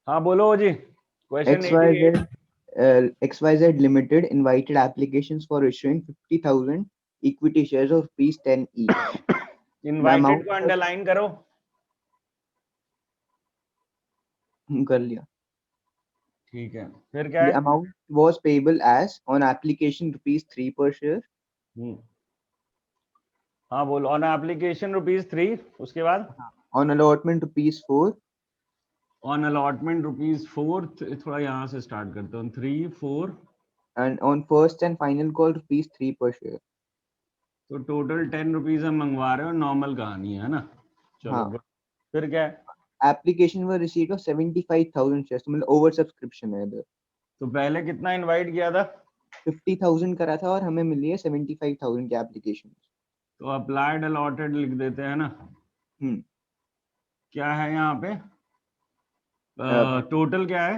हाँ बोलो जी, question 88। XYZ XYZ Limited invited applications for issuing 50,000 equity shares of rupees 10 each. The invited amount को underline करो। कर लिया. ठीक है, फिर क्या The है? amount was payable as on application rupees 3 per share. हम्म, हाँ बोलो। ऑन एप्लीकेशन ₹3, उसके बाद On allotment rupees 4. On allotment ₹4, थोड़ा यहाँ से स्टार्ट करते हैं। 3 4, And on first and final call rupees 3 per share. तो टोटल ₹10 हम मंगवा रहे हो। नॉर्मल कहानी है ना। चलो हाँ. फिर क्या है? Application for receipt of 75,000 shares. मतलब ओवर सब्सक्रिप्शन है इधर. तो पहले कितना इनवाइट किया था? 50,000 करा था और हमें मिली है 75,000 की एप्लीकेशन. तो अप्लाइड अलॉटेड लिख देते हैं ना। हम्म. क्या है यहाँ पे? uh, टोटल क्या है?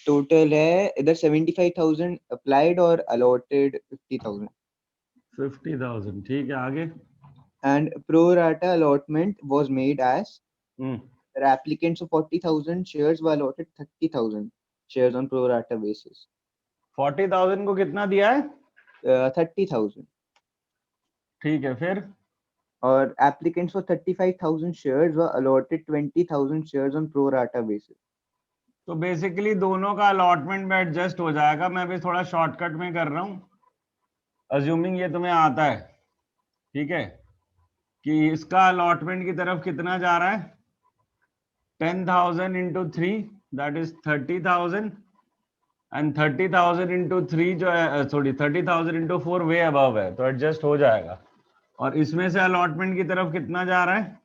टोटल है इधर 75,000 अप्लाइड और अलॉटेड 50,000. 50,000, ठीक है, आगे। And pro rata allotment was made as hmm, the applicants of 40,000 shares were allotted 30,000 shares on pro rata basis. 40,000 को कितना दिया है? 30,000. ठीक है, फिर और applicants for 35,000 shares were allotted 20,000 shares on pro rata basis. तो बेसिकली दोनों का अलॉटमेंट में एडजस्ट हो जाएगा। मैं भी थोड़ा शॉर्टकट में कर रहा हूँ, अज्यूमिंग ये तुम्हें आता है। ठीक है, कि इसका अलॉटमेंट की तरफ कितना जा रहा है? 10,000 into 3, that is 30,000। And 30,000 into 3 जो है, सॉरी 30,000 इंटू 4 वे अबव है, तो एडजस्ट हो जाएगा। और इसमें से अलॉटमेंट की तरफ कितना जा रहा है?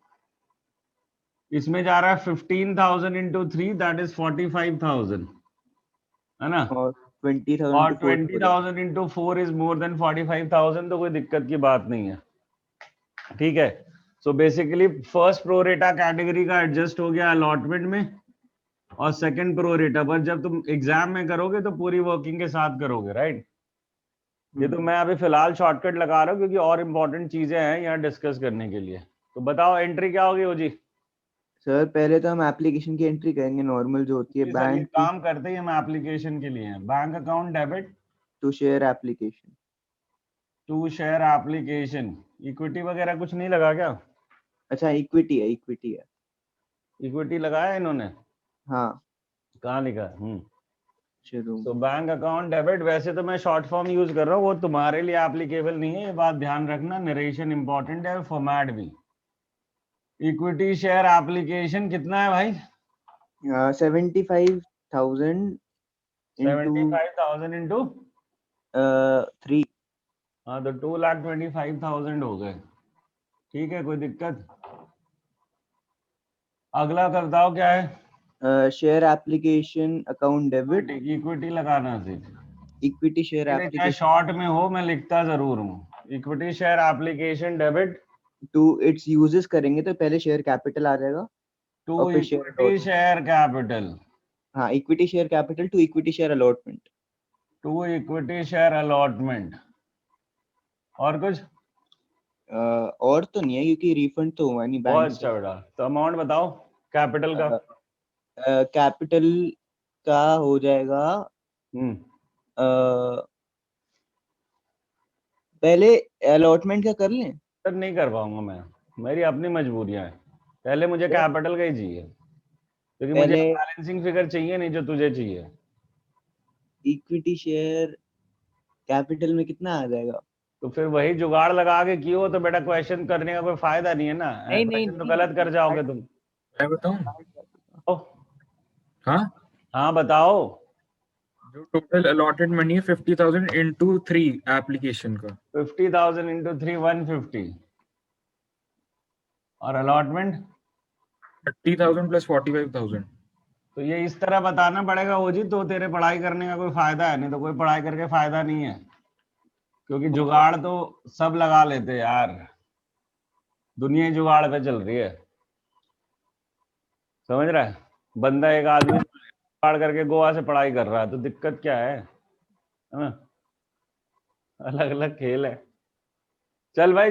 इसमें जा रहा है 15,000 इंटू 3, दैट इज 45,000, है ना। और 20,000 और to 4 20,000 into 4 is more than 45,000, तो कोई दिक्कत की बात नहीं है। ठीक है, so basically first pro rata category का एडजस्ट हो गया अलॉटमेंट में, और सेकंड प्रोरेटा पर जब तुम एग्जाम में करोगे तो पूरी वर्किंग के साथ करोगे, राइट। ये तो मैं अभी फिलहाल शॉर्टकट लगा रहा हूँ क्योंकि और इंपॉर्टेंट चीजें हैं यहाँ डिस्कस करने के लिए। तो बताओ एंट्री क्या होगी हो जी? सर पहले तो हम एप्लीकेशन की एंट्री करेंगे नॉर्मल जो होती है जी सर, ये बैंक काम करते ही हम एप्लीकेशन के लिए हैं। Bank account debit to share application. To share application. Equity वगैरह कुछ नहीं लगा क्या? अच्छा इक्विटी है, इक्विटी है. इक्विटी लगाया इन्होंने? हाँ. कहाँ लिखा है? चलो. तो बैंक अकाउंट डेबिट, वैसे तो मैं शॉर्ट फॉर्म यूज कर रहा हूँ, वो तुम्हारे लिए एप्लीकेबल नहीं है, ये बात ध्यान रखना। नरेशन इंपॉर्टेंट है, फॉर्मेट भी। इक्विटी शेयर एप्लीकेशन कितना है भाई? 75,000 इंटू 75,000 इंटू 3. हाँ, तो 2,25,000 हो गए। ठीक है, कोई दिक्कत? अगला कर बताओ क्या है? Share application account debit. Equity लगाना सिर्फ। इक्विटी शेयर चाहे एप्लीकेशन शॉर्ट में हो, मैं लिखता जरूर हूँ। Equity share application debit to its uses करेंगे तो पहले शेयर कैपिटल आ जाएगा टू और फिर share equity allotment. Share capital. हाँ equity share capital to equity share allotment. To equity share allotment. और कुछ? और तो नहीं है क्योंकि रिफंड तो हुआ नहीं बहुत बैंक से. अच्छा बेटा, तो अमाउंट बताओ कैपिटल का। कैपिटल का हो जाएगा. हम्म अ, पहले अलॉटमेंट का कर लें. सर नहीं कर पाऊंगा मैं, मेरी अपनी मजबूरियां हैं। पहले मुझे सर कैपिटल का ही चाहिए, क्योंकि मुझे पहले बैलेंसिंग फिगर चाहिए नहीं जो तुझे चाहिए। इक्विटी शेयर कैपिटल में कितना आ जाएगा. तो फिर वही जुगाड़ लगा के कियो तो बेटा क्वेश्चन करने का कोई फायदा नहीं है ना। नहीं नहीं क्वेश्चन तो नहीं. गलत कर जाओगे तुम। मैं बताऊं? ओ, हाँ, हाँ बताओ। जो टोटल अलॉटेड मनी है 50,000 इंटू 3 एप्लीकेशन का. 50,000 इंटू 3, 150। और अलॉटमेंट 30,000 प्लस 45,000. तो ये इस तरह बताना पड़ेगा वो जी, तो तेरे पढ़ाई करने का कोई फायदा है नहीं, तो कोई पढ़ाई करके फायदा नहीं है, क्योंकि जुगाड़ तो सब लगा लेते हैं यार। दुनिया ही जुगाड़ पे चल रही है, समझ रहा है। बंदा एक आदमी जुगाड़ करके गोवा से पढ़ाई कर रहा है, तो दिक्कत क्या है ना। अलग अलग खेल है। चल भाई,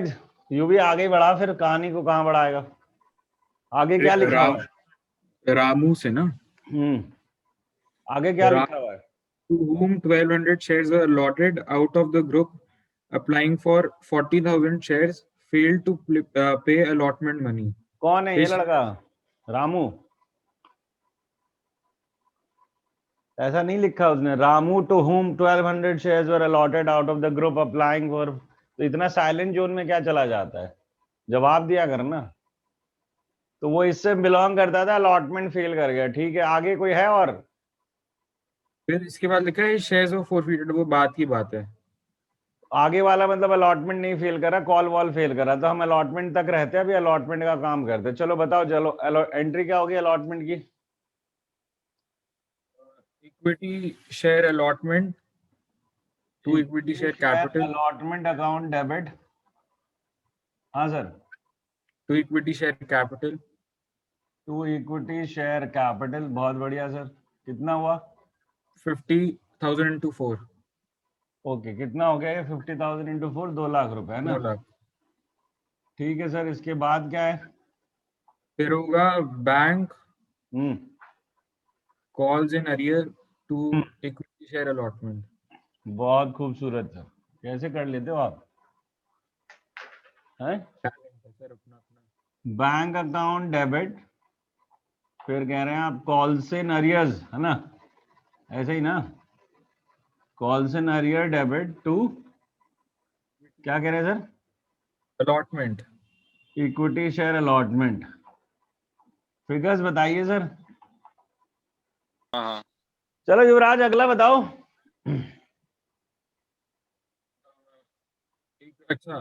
यू भी आगे बढ़ा, फिर कहानी को कहाँ बढ़ाएगा? आगे क्या लिखा राम है? रामू से ना, आगे क्या रा- लिखा हुआ है? to whom 1200 shares were allotted out of the group applying for 40,000 shares failed to pay allotment money. कौन है ये Which लड़का? रामू? ऐसा नहीं लिखा उसने, Ramu to whom 1200 shares were allotted out of the group applying for। तो इतना साइलेंट जोन में क्या चला जाता है? जवाब दिया कर ना। तो वो इससे बिलोंग करता था, अलॉटमेंट फेल कर गया, ठीक है। आगे कोई है और? फिर इसके बाद लिखा है shares were forfeited, वो बात की बात है। आगे वाला मतलब अलॉटमेंट नहीं फेल करा, कॉल वॉल फेल करा। तो हम अलॉटमेंट तक रहते हैं, अभी अलॉटमेंट का काम करते हैं। चलो बताओ, चलो एंट्री क्या होगी अलॉटमेंट की? Equity share allotment to equity share capital allotment account debit. हाँ sir. to equity share capital to equity share capital, बहुत बढ़िया सर। कितना हुआ? 50,000 into 4, ओके, कितना हो गया ये? 50,000 इंटू 4, 2 लाख रुपए है ना? 2 लाख। ठीक है सर, इसके बाद क्या है? फिर होगा bank hmm calls in arrear to equity share allotment। बहुत खूबसूरत सर, कैसे कर लेते हो आप हैं? सर अपना अपना बैंक अकाउंट डेबिट, फिर कह रहे हैं आप कॉल्स इन अरियर्स, है ना? ऐसे ही ना? Calls in arrear debit to, क्या कह रहे हैं sir? allotment। Equity share allotment. Figures बताइए सर। हाँ चलो युवराज, अगला बताओ। अच्छा,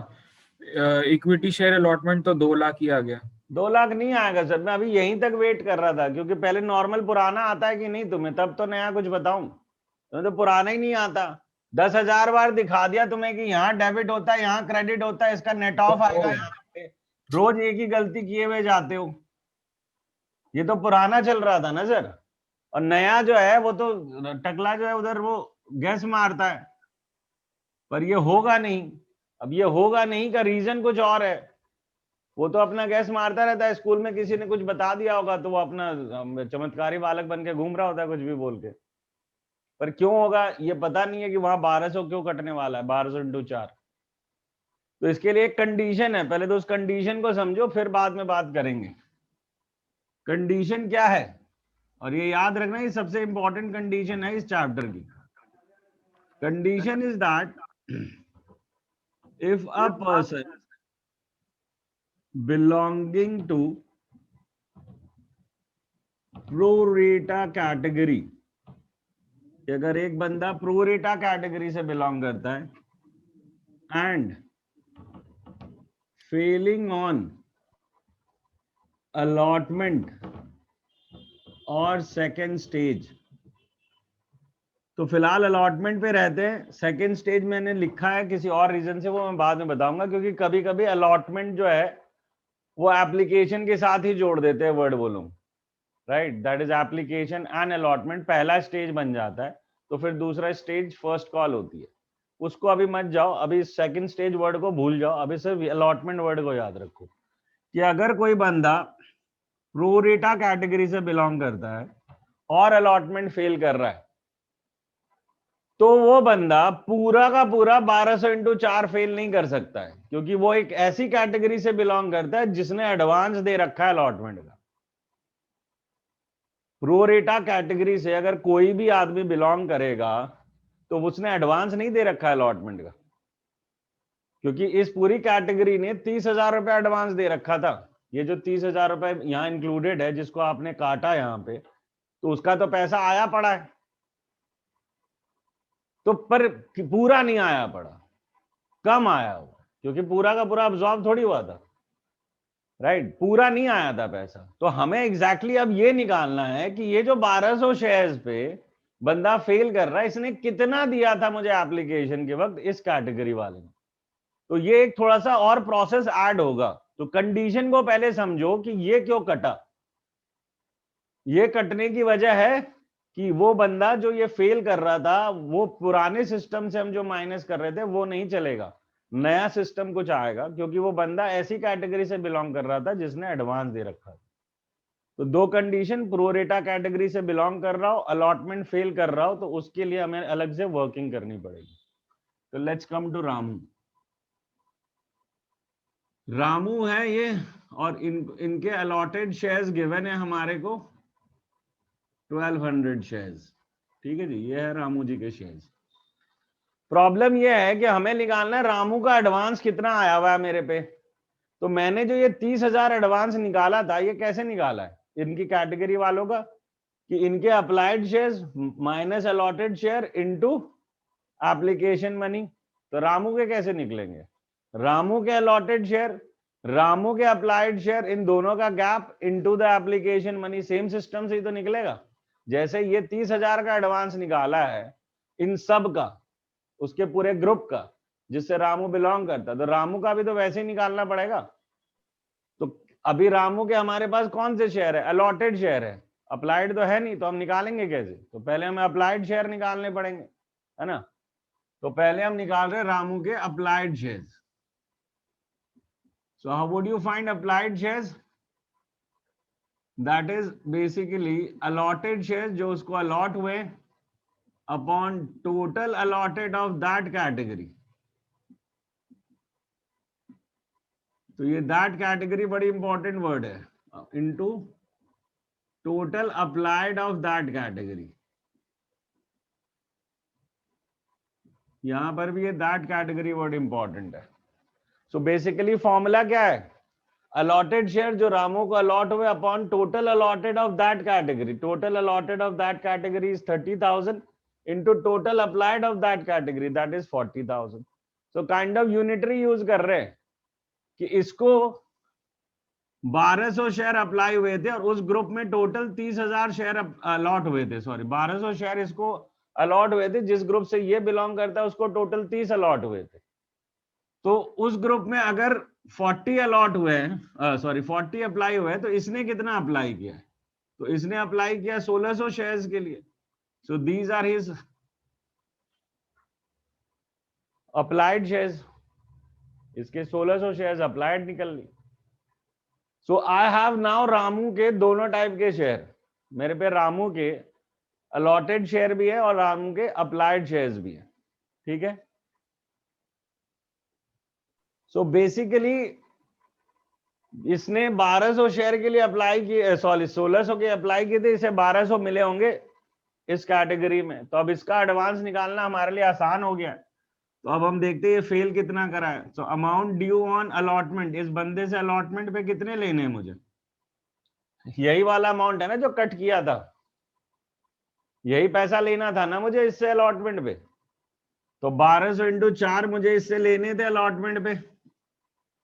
इक्विटी शेयर अलॉटमेंट तो 2 लाख ही आ गया। 2 लाख नहीं आएगा सर, मैं अभी यहीं तक वेट कर रहा था, क्योंकि पहले नॉर्मल पुराना आता है कि नहीं तुम्हें, तब तो नया कुछ बताऊं। तुम्हें तो पुराना ही नहीं आता। 10,000 बार दिखा दिया तुम्हें कि यहाँ डेबिट होता है, यहाँ क्रेडिट होता है, इसका नेट ऑफ आएगा यहाँ पे। रोज एक ही गलती किए हुए जाते हो। ये तो पुराना चल रहा था ना सर, और नया जो है वो तो टकला जो है उधर वो गैस मारता है, पर ये होगा नहीं। अब ये होगा नहीं का रीजन कुछ और है। वो तो अपना गैस मारता रहता है, स्कूल में किसी ने कुछ बता दिया होगा तो वो अपना चमत्कारी बालक बन के घूम रहा होता है कुछ भी बोल के। पर क्यों होगा ये पता नहीं है कि वहां 1200 क्यों कटने वाला है, 1200 इंटू 4। तो इसके लिए एक कंडीशन है, पहले तो उस कंडीशन को समझो, फिर बाद में बात करेंगे। कंडीशन क्या है, और ये याद रखना, ये सबसे इंपॉर्टेंट कंडीशन है इस चैप्टर की। Condition is that if a person belonging to pro rata category, अगर एक बंदा प्रो रेटा कैटेगरी से बिलोंग करता है एंड फेलिंग ऑन अलॉटमेंट और सेकेंड स्टेज, तो फिलहाल अलॉटमेंट पे रहते हैं। सेकेंड स्टेज मैंने लिखा है किसी और रीजन से, वो मैं बाद में बताऊंगा, क्योंकि कभी कभी अलॉटमेंट जो है वो एप्लीकेशन के साथ ही जोड़ देते हैं word volume, right? That is application and allotment, पहला स्टेज बन जाता है, तो फिर दूसरा स्टेज फर्स्ट कॉल होती है। उसको अभी मत जाओ, अभी सेकंड स्टेज वर्ड को भूल जाओ, अभी सिर्फ अलॉटमेंट वर्ड को याद रखो कि अगर कोई बंदा प्रो रेटा कैटेगरी से बिलोंग करता है और अलॉटमेंट फेल कर रहा है, तो वो बंदा पूरा का पूरा 1200 इंटू 4 फेल नहीं कर सकता है, क्योंकि वो एक ऐसी कैटेगरी से बिलोंग करता है जिसने एडवांस दे रखा है अलॉटमेंट का। प्रो रेटा कैटेगरी से अगर कोई भी आदमी बिलोंग करेगा तो उसने एडवांस नहीं दे रखा है अलॉटमेंट का, क्योंकि इस पूरी कैटेगरी ने 30,000 रुपए एडवांस दे रखा था। ये जो 30,000 रुपए यहाँ इंक्लूडेड है, जिसको आपने काटा यहाँ पे, तो उसका तो पैसा आया पड़ा है, तो पर पूरा नहीं आया पड़ा, कम आया हुआ, क्योंकि पूरा का पूरा अब्सॉर्ब थोड़ी हुआ था, राइट? पूरा नहीं आया था पैसा। तो हमें एग्जैक्टली अब ये निकालना है कि ये जो 1200 शेयर्स पे बंदा फेल कर रहा है, इसने कितना दिया था मुझे एप्लीकेशन के वक्त इस कैटेगरी वाले ने। तो ये एक थोड़ा सा और प्रोसेस ऐड होगा। तो कंडीशन को पहले समझो कि ये क्यों कटा। ये कटने की वजह है कि वो बंदा जो ये फेल कर रहा था, वो पुराने सिस्टम से हम जो माइनस कर रहे थे वो नहीं चलेगा, नया सिस्टम कुछ आएगा, क्योंकि वो बंदा ऐसी कैटेगरी से बिलोंग कर रहा था जिसने एडवांस दे रखा था। तो दो कंडीशन, प्रोरेटा कैटेगरी से बिलोंग कर रहा हो, अलॉटमेंट फेल कर रहा हो, तो उसके लिए हमें अलग से वर्किंग करनी पड़ेगी। तो let's come to Ramu. Ramu है ये, और इनके अलॉटेड शेयर्स गिवन है हमारे को 1200 शेयर्स। ठीक है जी, ये है रामू जी के शेयर्स। प्रॉब्लम ये है कि हमें निकालना है रामू का एडवांस कितना आया हुआ है मेरे पे। तो मैंने जो ये 30,000 एडवांस निकाला था, ये कैसे निकाला है इनकी कैटेगरी वालों का, कि इनके applied shares minus allotted share into application money. तो रामू के कैसे निकलेंगे? रामू के अलॉटेड शेयर, रामू के अप्लाइड शेयर, इन दोनों का gap into the application money. Same system से ही तो निकलेगा। जैसे ये 30,000 का एडवांस निकाला है इन सब का, उसके पूरे ग्रुप का जिससे रामू बिलोंग करता, तो रामू का भी तो वैसे ही निकालना पड़ेगा। तो अभी रामू के हमारे पास कौन से शेयर है? अलॉटेड शेयर है, अप्लाइड तो है नहीं, तो हम निकालेंगे कैसे? तो पहले हमें अप्लाइड शेयर निकालने पड़ेंगे, है ना। तो पहले हम निकाल रहे हैं रामू के applied shares. So how would you find applied shares? That is basically allotted shares जो उसको अलॉट हुए upon total allotted of that category. तो ये दैट कैटेगरी बड़ी इंपॉर्टेंट वर्ड है, into total applied of that category. यहां पर भी ये दैट कैटेगरी वर्ड इंपॉर्टेंट है। सो बेसिकली फॉर्मूला क्या है? अलॉटेड शेयर जो रामू को अलॉट हुए upon total allotted of that category. Total allotted of that category is 30,000 into total applied of that category, that is 40,000. So kind of unitary use कर रहे हैं कि इसको 1200 शेयर अप्लाई हुए थे और उस ग्रुप में टोटल 30,000 शेयर अलॉट हुए थे। सॉरी, 1200 शेयर इसको अलॉट हुए थे, जिस ग्रुप से ये बिलोंग करता है उसको टोटल 30 अलॉट हुए थे। तो उस ग्रुप में अगर 40 अलॉट हुए हैं, सॉरी 40 अप्लाई हुए, तो इसने कितना अप्लाई किया? तो इसने अप्लाई किया 1600 शेयर्स के लिए। So these are his applied shares. इसके 1600 शेयर्स अप्लाइड निकल ली। सो आई हैव नाउ रामू के दोनों टाइप के शेयर। मेरे पे रामू के अलॉटेड शेयर भी है और रामू के अप्लाइड शेयर्स भी है। ठीक है। सो बेसिकली इसने 1200 शेयर के लिए अप्लाई किए, सॉरी 1600 के अप्लाई किए थे, इसे 1200 मिले होंगे इस कैटेगरी में। तो अब इसका एडवांस निकालना हमारे लिए आसान हो गया। तो अब हम देखते हैं ये फेल कितना करा है। So amount due on allotment, इस बंदे से अलॉटमेंट पे कितने लेने हैं मुझे? यही वाला अमाउंट है ना जो कट किया था, यही पैसा लेना था ना मुझे इससे अलॉटमेंट पे। तो 1200 इंटू 4 मुझे इससे लेने थे अलॉटमेंट पे,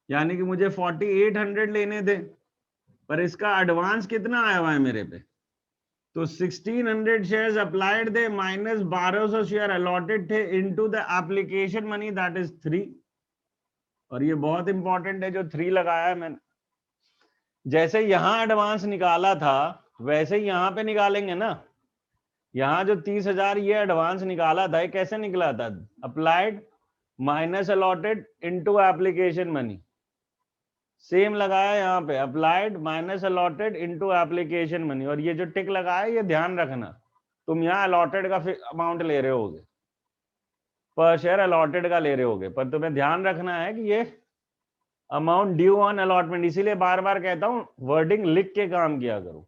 यानी कि मुझे 4800 लेने थे, पर इसका एडवांस कितना आया हुआ है मेरे पे? तो 1600 शेयर्स अप्लाइड थे माइनस 1200 शेयर अलॉटेड थे into the application money, that is 3। और ये बहुत इंपॉर्टेंट है जो 3 लगाया है मैंने। जैसे यहां एडवांस निकाला था वैसे ही यहां पे निकालेंगे ना। यहां जो 30,000 ये एडवांस निकाला था, ये कैसे निकला था? Applied minus allotted into application money. Same लगाया यहाँ पे, applied minus allotted into application money. और ये जो टिक लगाया ये ध्यान रखना, तुम यहाँ अलॉटेड का अमाउंट ले रहे होगे, पर शेयर अलॉटेड का ले रहे होगे, पर तुम्हें ध्यान रखना है कि ये अमाउंट ड्यू ऑन अलॉटमेंट। इसीलिए बार बार कहता हूँ वर्डिंग लिख के काम किया करो।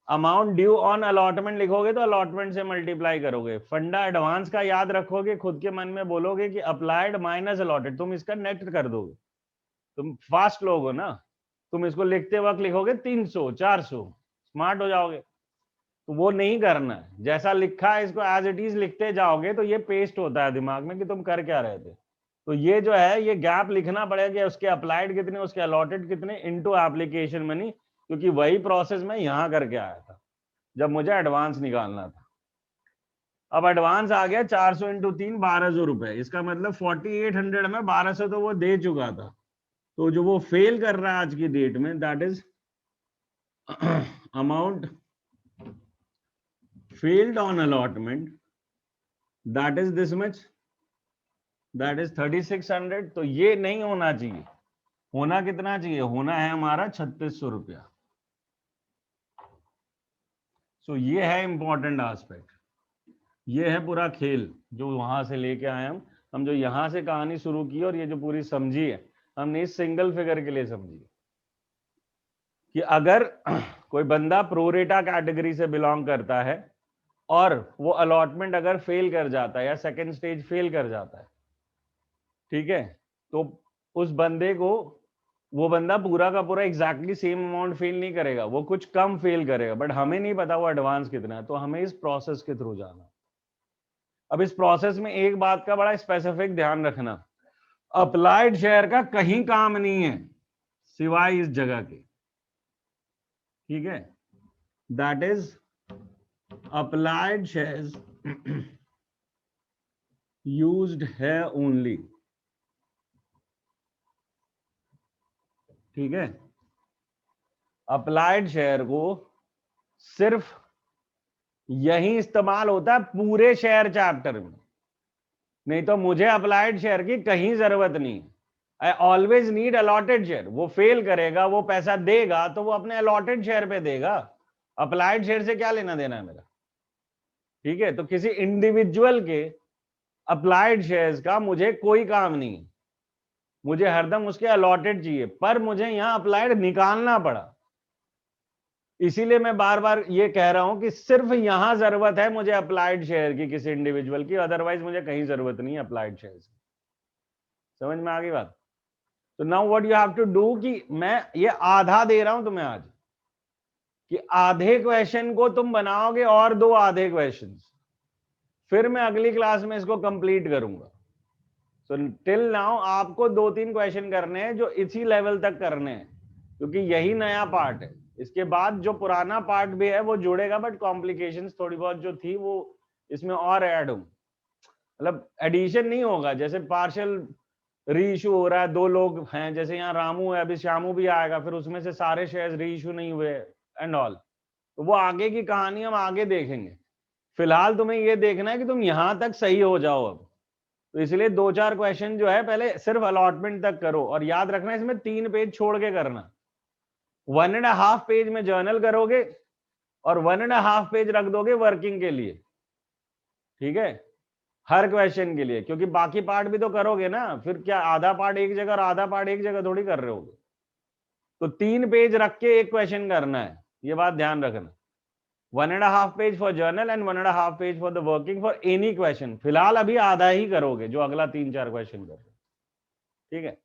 अमाउंट ड्यू ऑन अलॉटमेंट लिखोगे तो अलॉटमेंट से मल्टीप्लाई करोगे। फंडा एडवांस का याद रखोगे, खुद के मन में बोलोगे कि अप्लाइड माइनस अलॉटेड, तुम इसका नेट कर दोगे। तुम फास्ट लोग हो ना, तुम इसको लिखते वक्त लिखोगे 300 400, स्मार्ट हो जाओगे। तो वो नहीं करना है, जैसा लिखा है इसको एज इट इज लिखते जाओगे तो ये पेस्ट होता है दिमाग में कि तुम कर क्या रहे थे। तो ये जो है ये गैप लिखना पड़ेगा कि उसके अप्लाइड कितने, उसके अलॉटेड कितने इनटू एप्लीकेशन मनी, क्योंकि वही प्रोसेस मैं यहां करके आया था जब मुझे एडवांस निकालना था। अब एडवांस आ गया 400 इंटू 3 1200 रुपए, इसका मतलब 4800 में 1200 तो वो दे चुका था। तो जो वो फेल कर रहा है आज की डेट में, that is amount failed on allotment, that is this much, that is 3600। तो ये नहीं होना चाहिए। होना कितना चाहिए? होना है हमारा 3600 रुपया। सो ये है इंपॉर्टेंट एस्पेक्ट, ये है पूरा खेल जो वहां से लेके आए हम जो यहाँ से कहानी शुरू की और ये जो पूरी समझी है हमने इस सिंगल फिगर के लिए समझी कि अगर कोई बंदा प्रोरेटा कैटेगरी से बिलोंग करता है और वो अलॉटमेंट अगर फेल कर जाता है या सेकंड स्टेज फेल कर जाता है, ठीक है, तो उस बंदे को वो बंदा पूरा का पूरा एग्जैक्टली सेम अमाउंट फेल नहीं करेगा, वो कुछ कम फेल करेगा, बट हमें नहीं पता वो एडवांस कितना है, तो हमें इस प्रोसेस के थ्रू जाना। अब इस प्रोसेस में एक बात का बड़ा स्पेसिफिक ध्यान रखना, अप्लाइड शेयर का कहीं काम नहीं है सिवाय इस जगह के, ठीक है, that is applied shares used है ओनली, ठीक है, अप्लाइड शेयर को सिर्फ यही इस्तेमाल होता है पूरे शेयर चैप्टर में, नहीं तो मुझे अप्लाइड शेयर की कहीं जरूरत नहीं। I always need allotted share, वो फेल करेगा, वो पैसा देगा तो वो अपने अलॉटेड शेयर पे देगा, अप्लाइड शेयर से क्या लेना देना है मेरा, ठीक है। तो किसी इंडिविजुअल के अप्लाइड शेयर्स का मुझे कोई काम नहीं है, मुझे हरदम उसके अलॉटेड चाहिए, पर मुझे यहां अप्लाइड निकालना पड़ा, इसीलिए मैं बार बार ये कह रहा हूं कि सिर्फ यहां जरूरत है मुझे अप्लाइड शेयर की किसी इंडिविजुअल की, अदरवाइज मुझे कहीं जरूरत नहीं है अप्लाइड शेयर की। समझ में आ गई बात? तो now what you have to do कि मैं ये आधा दे रहा हूं तुम्हें आज कि आधे क्वेश्चन को तुम बनाओगे और 2 आधे क्वेश्चन, फिर मैं अगली क्लास में इसको कंप्लीट करूंगा। सो टिल नाउ आपको 2-3 क्वेश्चन करने हैं जो इसी लेवल तक करने हैं, क्योंकि यही नया पार्ट है, इसके बाद जो पुराना पार्ट भी है वो जुड़ेगा, बट कॉम्प्लिकेशंस थोड़ी बहुत जो थी वो इसमें और ऐड होंगी, मतलब एडिशन नहीं होगा, जैसे पार्शियल रीइश्यू हो रहा है, 2 लोग हैं, जैसे यहाँ रामू है, अभी श्यामू भी आएगा, फिर उसमें से सारे शेयर्स रीइश्यू नहीं हुए एंड ऑल, तो वो आगे की कहानी हम आगे देखेंगे। फिलहाल तुम्हें ये देखना है कि तुम यहां तक सही हो जाओ अब, तो इसलिए 2-4 क्वेश्चन जो है पहले सिर्फ अलॉटमेंट तक करो, और याद रखना इसमें 3 पेज छोड़ के करना, 1.5 पेज में जर्नल करोगे और 1.5 पेज रख दोगे वर्किंग के लिए, ठीक है, हर क्वेश्चन के लिए, क्योंकि बाकी पार्ट भी तो करोगे ना, फिर क्या आधा पार्ट एक जगह और आधा पार्ट एक जगह थोड़ी कर रहे होगे, तो 3 पेज रख के एक क्वेश्चन करना है, ये बात ध्यान रखना। 1.5 page for journal and 1.5 page for the working for any question. फिलहाल अभी आधा ही करोगे जो अगला 3-4 क्वेश्चन कर रहे, ठीक है।